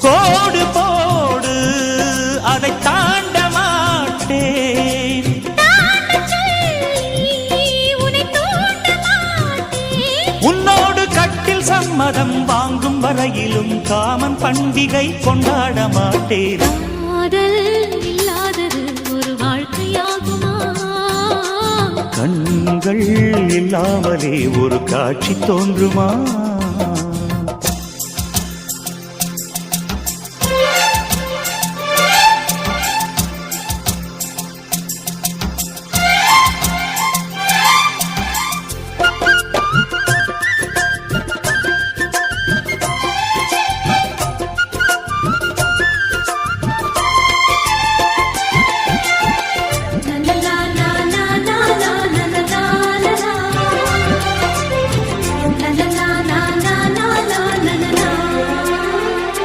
கோடு போடு அதை தாண்ட மாட்டேன். உன்னோடு கட்டில் சம்மதம் வாங்கும் வரையிலும் காமன் பண்டிகை கொண்டாட மாட்டேன். காதல் இல்லாதது ஒரு வாழ்க்கையாகுமா? கண்கள் இல்லாமலே ஒரு காட்சி தோன்றுமா?